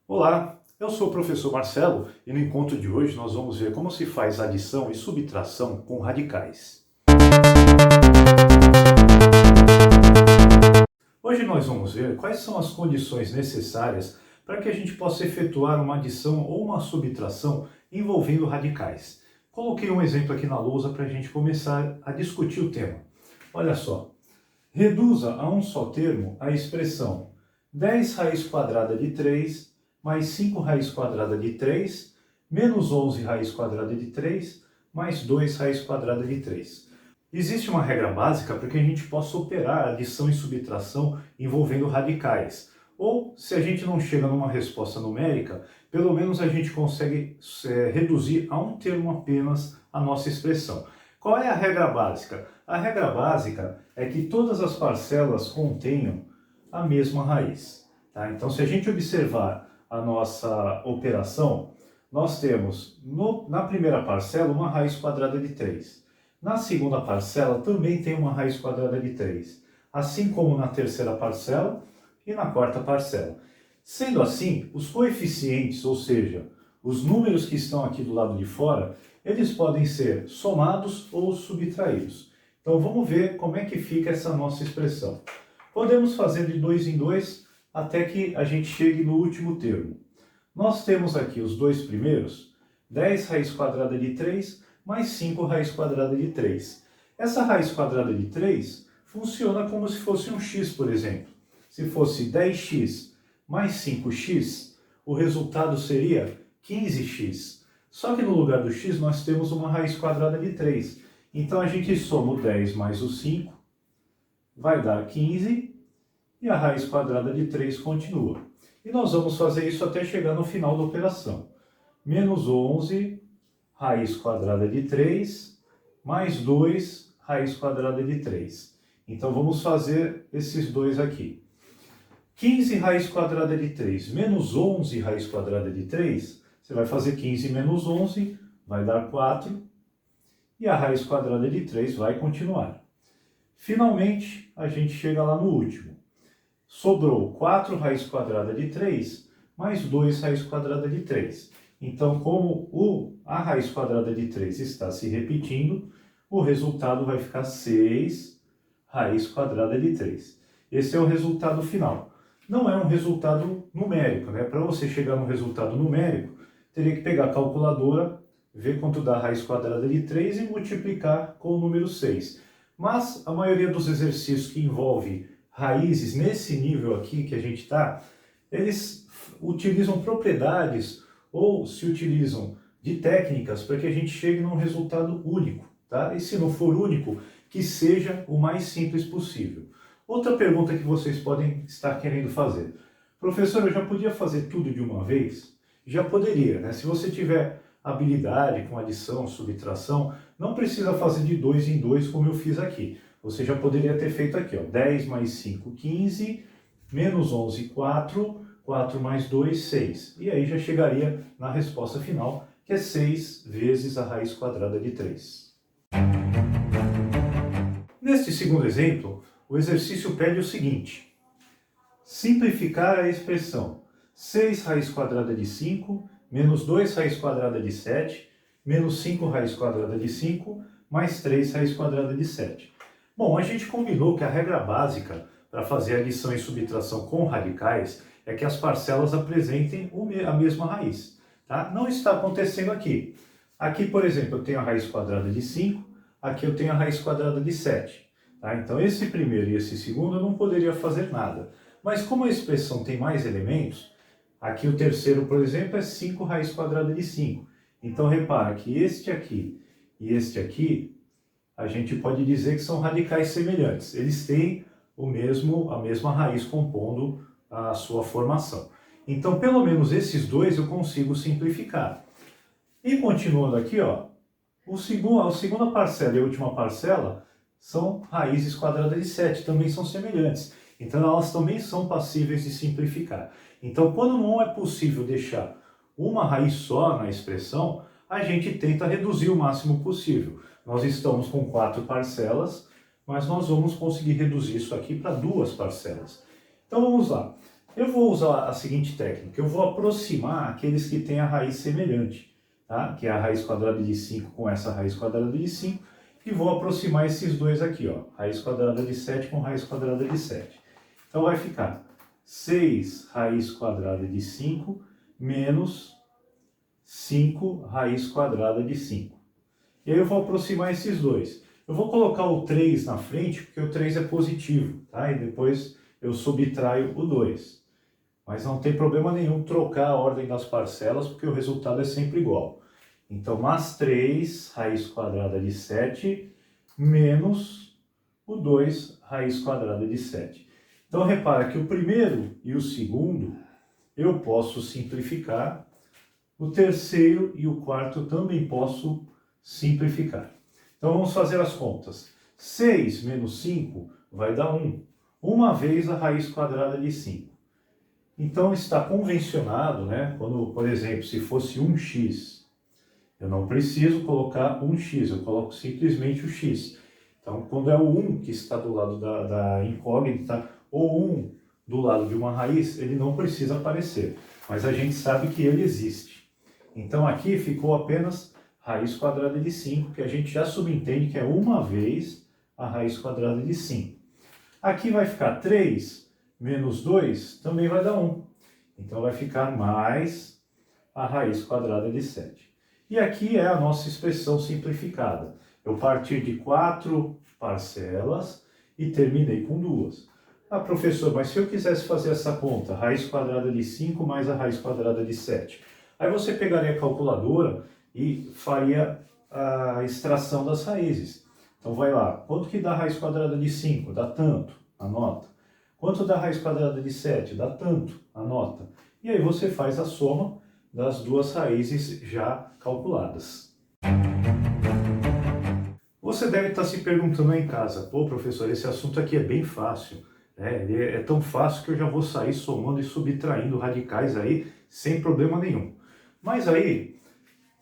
Olá, eu sou o professor Marcelo e no encontro de hoje nós vamos ver como se faz adição e subtração com radicais. Hoje nós vamos ver quais são as condições necessárias para que a gente possa efetuar uma adição ou uma subtração envolvendo radicais. Coloquei um exemplo aqui na lousa para a gente começar a discutir o tema. Olha só, reduza a um só termo a expressão 10 raiz quadrada de 3 mais 5 raiz quadrada de 3, menos 11 raiz quadrada de 3, mais 2 raiz quadrada de 3. Existe uma regra básica para que a gente possa operar adição e subtração envolvendo radicais. Ou, se a gente não chega numa resposta numérica, pelo menos a gente consegue reduzir a um termo apenas a nossa expressão. Qual é a regra básica? A regra básica é que todas as parcelas contenham a mesma raiz. Tá? Então, se a gente observar a nossa operação, nós temos na primeira parcela uma raiz quadrada de 3. Na segunda parcela também tem uma raiz quadrada de 3, assim como na terceira parcela e na quarta parcela. Sendo assim, os coeficientes, ou seja, os números que estão aqui do lado de fora, eles podem ser somados ou subtraídos. Então vamos ver como é que fica essa nossa expressão. Podemos fazer de 2 em 2 até que a gente chegue no último termo. Nós temos aqui os dois primeiros, 10 raiz quadrada de 3 mais 5 raiz quadrada de 3. Essa raiz quadrada de 3 funciona como se fosse um x, por exemplo. Se fosse 10x mais 5x, o resultado seria 15x. Só que no lugar do x nós temos uma raiz quadrada de 3. Então a gente soma o 10 mais o 5, vai dar 15, e a raiz quadrada de 3 continua. E nós vamos fazer isso até chegar no final da operação. Menos 11, raiz quadrada de 3, mais 2, raiz quadrada de 3. Então vamos fazer esses dois aqui. 15 raiz quadrada de 3 menos 11 raiz quadrada de 3, você vai fazer 15 menos 11, vai dar 4, e a raiz quadrada de 3 vai continuar. Finalmente, a gente chega lá no último. Sobrou 4 raiz quadrada de 3, mais 2 raiz quadrada de 3. Então, como a raiz quadrada de 3 está se repetindo, o resultado vai ficar 6 raiz quadrada de 3. Esse é o resultado final. Não é um resultado numérico, né? Para você chegar no resultado numérico, teria que pegar a calculadora, ver quanto dá a raiz quadrada de 3 e multiplicar com o número 6. Mas a maioria dos exercícios que envolve raízes nesse nível aqui que a gente está, eles utilizam propriedades ou se utilizam de técnicas para que a gente chegue num resultado único, tá? E se não for único, que seja o mais simples possível. Outra pergunta que vocês podem estar querendo fazer: professor, eu já podia fazer tudo de uma vez? Já poderia, né? Se você tiver habilidade com adição, subtração, não precisa fazer de 2 em 2 como eu fiz aqui. Você já poderia ter feito aqui, ó, 10 mais 5, 15, menos 11, 4, 4 mais 2, 6. E aí já chegaria na resposta final, que é 6 vezes a raiz quadrada de 3. Neste segundo exemplo, o exercício pede o seguinte: simplificar a expressão 6 raiz quadrada de 5, menos 2 raiz quadrada de 7, menos 5 raiz quadrada de 5, mais 3 raiz quadrada de 7. Bom, a gente combinou que a regra básica para fazer adição e subtração com radicais é que as parcelas apresentem a mesma raiz. Tá? Não está acontecendo aqui. Aqui, por exemplo, eu tenho a raiz quadrada de 5, aqui eu tenho a raiz quadrada de 7. Tá? Então, esse primeiro e esse segundo eu não poderia fazer nada. Mas como a expressão tem mais elementos, aqui o terceiro, por exemplo, é 5 raiz quadrada de 5. Então, repara que este aqui e este aqui, a gente pode dizer que são radicais semelhantes. Eles têm a mesma raiz compondo a sua formação. Então, pelo menos esses dois eu consigo simplificar. E continuando aqui, ó, a segunda parcela e a última parcela são raízes quadradas de 7, também são semelhantes. Então, elas também são passíveis de simplificar. Então, quando não é possível deixar uma raiz só na expressão, a gente tenta reduzir o máximo possível. Nós estamos com 4 parcelas, mas nós vamos conseguir reduzir isso aqui para 2 parcelas. Então vamos lá. Eu vou usar a seguinte técnica, eu vou aproximar aqueles que têm a raiz semelhante, tá? Que é a raiz quadrada de 5 com essa raiz quadrada de 5, e vou aproximar esses dois aqui, ó, raiz quadrada de 7 com raiz quadrada de 7. Então vai ficar 6 raiz quadrada de 5 menos 5 raiz quadrada de 5. E aí eu vou aproximar esses dois. Eu vou colocar o 3 na frente, porque o 3 é positivo, tá? E depois eu subtraio o 2. Mas não tem problema nenhum trocar a ordem das parcelas, porque o resultado é sempre igual. Então, mais 3 raiz quadrada de 7 menos o 2 raiz quadrada de 7. Então, repara que o primeiro e o segundo eu posso simplificar, o terceiro e o quarto também posso simplificar. Então, vamos fazer as contas. 6 menos 5 vai dar 1. Uma vez a raiz quadrada de 5. Então está convencionado, né? Quando, por exemplo, se fosse 1x, eu não preciso colocar 1x, eu coloco simplesmente o x. Então, quando é o 1 que está do lado da incógnita, ou 1 do lado de uma raiz, ele não precisa aparecer. Mas a gente sabe que ele existe. Então aqui ficou apenas raiz quadrada de 5, que a gente já subentende que é uma vez a raiz quadrada de 5. Aqui vai ficar 3 menos 2 também vai dar 1. Então vai ficar mais a raiz quadrada de 7. E aqui é a nossa expressão simplificada. Eu parti de 4 parcelas e terminei com 2. Ah, professor, mas se eu quisesse fazer essa conta, raiz quadrada de 5 mais a raiz quadrada de 7. Aí você pegaria a calculadora e faria a extração das raízes. Então vai lá, quanto que dá a raiz quadrada de 5? Dá tanto, anota. Quanto dá a raiz quadrada de 7? Dá tanto, anota. E aí você faz a soma das duas raízes já calculadas. Você deve estar se perguntando aí em casa, pô professor, esse assunto aqui é bem fácil. Ele é tão fácil que eu já vou sair somando e subtraindo radicais aí sem problema nenhum. Mas aí,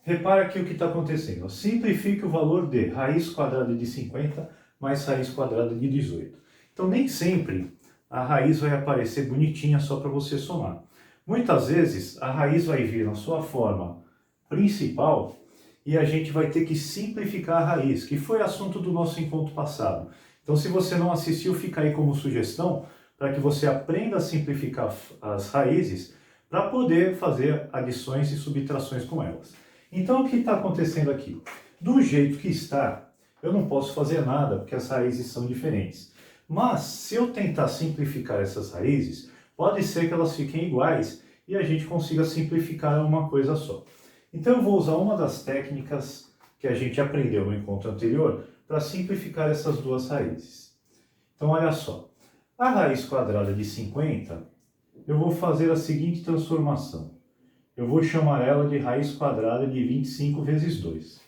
repara aqui o que está acontecendo. Simplifique o valor de raiz quadrada de 50 mais raiz quadrada de 18. Então nem sempre a raiz vai aparecer bonitinha só para você somar. Muitas vezes a raiz vai vir na sua forma principal e a gente vai ter que simplificar a raiz, que foi assunto do nosso encontro passado. Então se você não assistiu, fica aí como sugestão para que você aprenda a simplificar as raízes para poder fazer adições e subtrações com elas. Então o que está acontecendo aqui? Do jeito que está, eu não posso fazer nada porque as raízes são diferentes. Mas, se eu tentar simplificar essas raízes, pode ser que elas fiquem iguais e a gente consiga simplificar uma coisa só. Então, eu vou usar uma das técnicas que a gente aprendeu no encontro anterior para simplificar essas duas raízes. Então, olha só. A raiz quadrada de 50, eu vou fazer a seguinte transformação. Eu vou chamar ela de raiz quadrada de 25 vezes 2.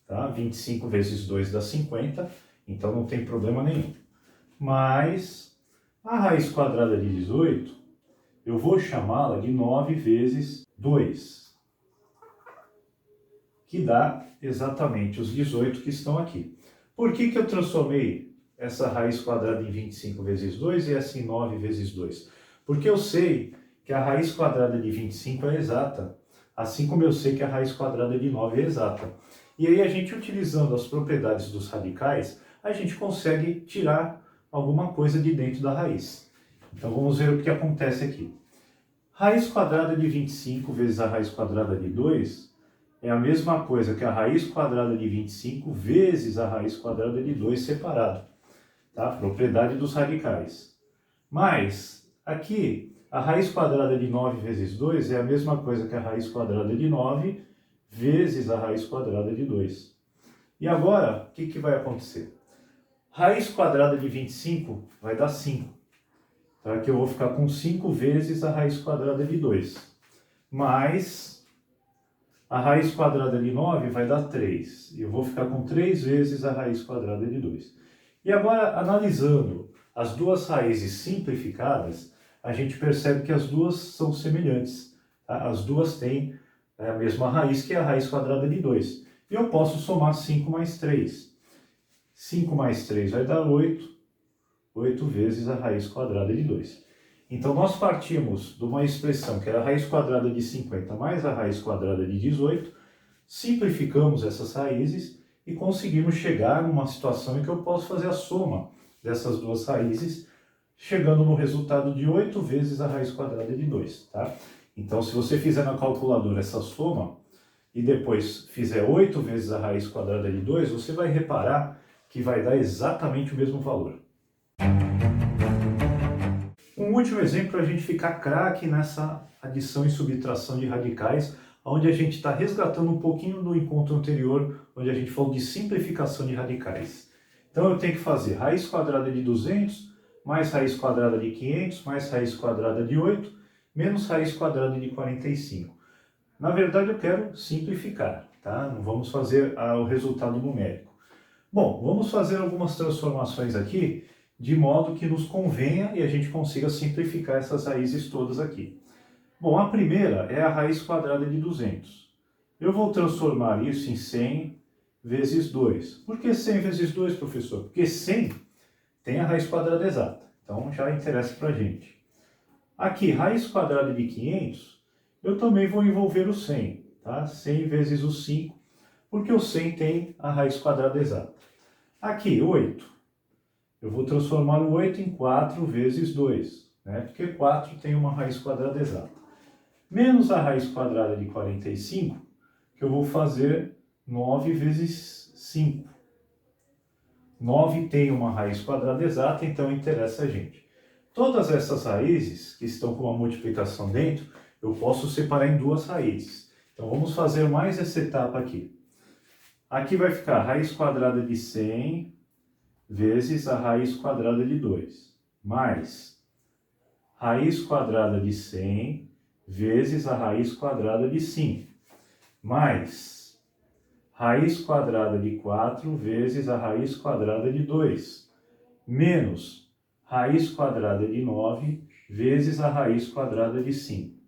Tá? 25 vezes 2 dá 50, então não tem problema nenhum. Mais a raiz quadrada de 18, eu vou chamá-la de 9 vezes 2, que dá exatamente os 18 que estão aqui. Por que eu transformei essa raiz quadrada em 25 vezes 2 e essa em 9 vezes 2? Porque eu sei que a raiz quadrada de 25 é exata, assim como eu sei que a raiz quadrada de 9 é exata. E aí a gente, utilizando as propriedades dos radicais, a gente consegue tirar alguma coisa de dentro da raiz. Então vamos ver o que acontece aqui. Raiz quadrada de 25 vezes a raiz quadrada de 2 é a mesma coisa que a raiz quadrada de 25 vezes a raiz quadrada de 2 separado. Tá? Propriedade dos radicais. Mas aqui a raiz quadrada de 9 vezes 2 é a mesma coisa que a raiz quadrada de 9 vezes a raiz quadrada de 2. E agora, o que vai acontecer? Raiz quadrada de 25 vai dar 5. Então aqui eu vou ficar com 5 vezes a raiz quadrada de 2. Mais a raiz quadrada de 9 vai dar 3. E eu vou ficar com 3 vezes a raiz quadrada de 2. E agora, analisando as duas raízes simplificadas, a gente percebe que as duas são semelhantes. Tá? As duas têm a mesma raiz, que é a raiz quadrada de 2. E eu posso somar 5 mais 3. 5 mais 3 vai dar 8. 8 vezes a raiz quadrada de 2. Então, nós partimos de uma expressão que era a raiz quadrada de 50 mais a raiz quadrada de 18, simplificamos essas raízes e conseguimos chegar numa situação em que eu posso fazer a soma dessas duas raízes, chegando no resultado de 8 vezes a raiz quadrada de 2, tá? Então, se você fizer na calculadora essa soma e depois fizer 8 vezes a raiz quadrada de 2, você vai reparar que vai dar exatamente o mesmo valor. Um último exemplo para a gente ficar craque nessa adição e subtração de radicais, onde a gente está resgatando um pouquinho do encontro anterior, onde a gente falou de simplificação de radicais. Então eu tenho que fazer raiz quadrada de 200, mais raiz quadrada de 500, mais raiz quadrada de 8, menos raiz quadrada de 45. Na verdade eu quero simplificar, tá? Não vamos fazer o resultado numérico. Bom, vamos fazer algumas transformações aqui, de modo que nos convenha e a gente consiga simplificar essas raízes todas aqui. Bom, a primeira é a raiz quadrada de 200. Eu vou transformar isso em 100 vezes 2. Por que 100 vezes 2, professor? Porque 100 tem a raiz quadrada exata, então já interessa para a gente. Aqui, raiz quadrada de 500, eu também vou envolver o 100, tá? 100 vezes o 5, porque o 100 tem a raiz quadrada exata. Aqui, 8. Eu vou transformar o 8 em 4 vezes 2, né? Porque 4 tem uma raiz quadrada exata. Menos a raiz quadrada de 45, que eu vou fazer 9 vezes 5. 9 tem uma raiz quadrada exata, então interessa a gente. Todas essas raízes que estão com uma multiplicação dentro, eu posso separar em duas raízes. Então vamos fazer mais essa etapa aqui. Aqui vai ficar a raiz quadrada de 100 vezes a raiz quadrada de 2, mais raiz quadrada de 100 vezes a raiz quadrada de 5, mais raiz quadrada de 4 vezes a raiz quadrada de 2, menos raiz quadrada de 9 vezes a raiz quadrada de 5.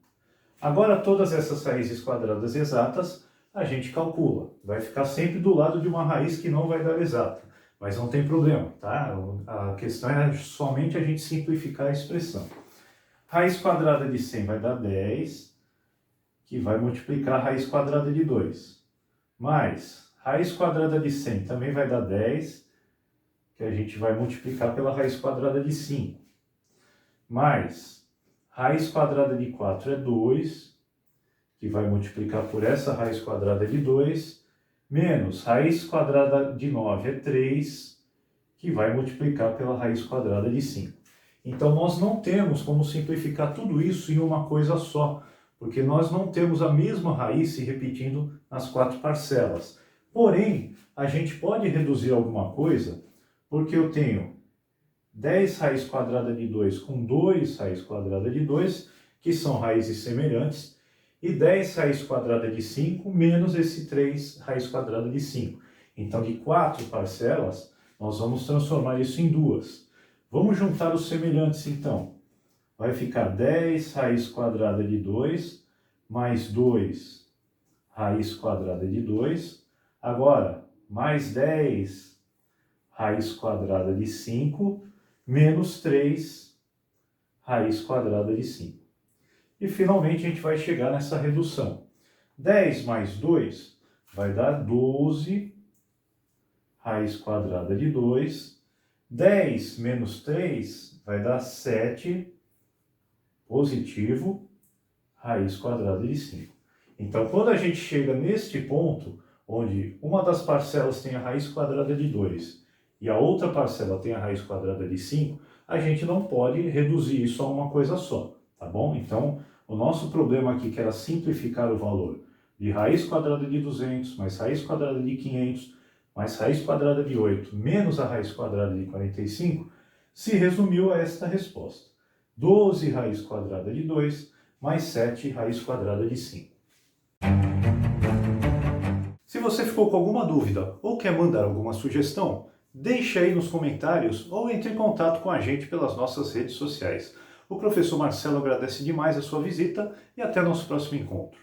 Agora, todas essas raízes quadradas exatas, a gente calcula. Vai ficar sempre do lado de uma raiz que não vai dar exata. Mas não tem problema, tá? A questão é somente a gente simplificar a expressão. Raiz quadrada de 100 vai dar 10, que vai multiplicar a raiz quadrada de 2. Mais raiz quadrada de 100 também vai dar 10, que a gente vai multiplicar pela raiz quadrada de 5. Mais raiz quadrada de 4 é 2, que vai multiplicar por essa raiz quadrada de 2, menos raiz quadrada de 9 é 3, que vai multiplicar pela raiz quadrada de 5. Então, nós não temos como simplificar tudo isso em uma coisa só, porque nós não temos a mesma raiz se repetindo nas 4 parcelas. Porém, a gente pode reduzir alguma coisa, porque eu tenho 10 raiz quadrada de 2 com 2 raiz quadrada de 2, que são raízes semelhantes, e 10 raiz quadrada de 5 menos esse 3 raiz quadrada de 5. Então, de 4 parcelas, nós vamos transformar isso em 2. Vamos juntar os semelhantes, então. Vai ficar 10 raiz quadrada de 2 mais 2 raiz quadrada de 2. Agora, mais 10 raiz quadrada de 5 menos 3 raiz quadrada de 5. E finalmente a gente vai chegar nessa redução. 10 mais 2 vai dar 12 raiz quadrada de 2. 10 menos 3 vai dar 7 positivo raiz quadrada de 5. Então, quando a gente chega neste ponto, onde uma das parcelas tem a raiz quadrada de 2 e a outra parcela tem a raiz quadrada de 5, a gente não pode reduzir isso a uma coisa só, tá bom? Então, o nosso problema aqui, que era simplificar o valor de raiz quadrada de 200 mais raiz quadrada de 500 mais raiz quadrada de 8 menos a raiz quadrada de 45, se resumiu a esta resposta. 12 raiz quadrada de 2 mais 7 raiz quadrada de 5. Se você ficou com alguma dúvida ou quer mandar alguma sugestão, deixe aí nos comentários ou entre em contato com a gente pelas nossas redes sociais. O professor Marcelo agradece demais a sua visita e até nosso próximo encontro.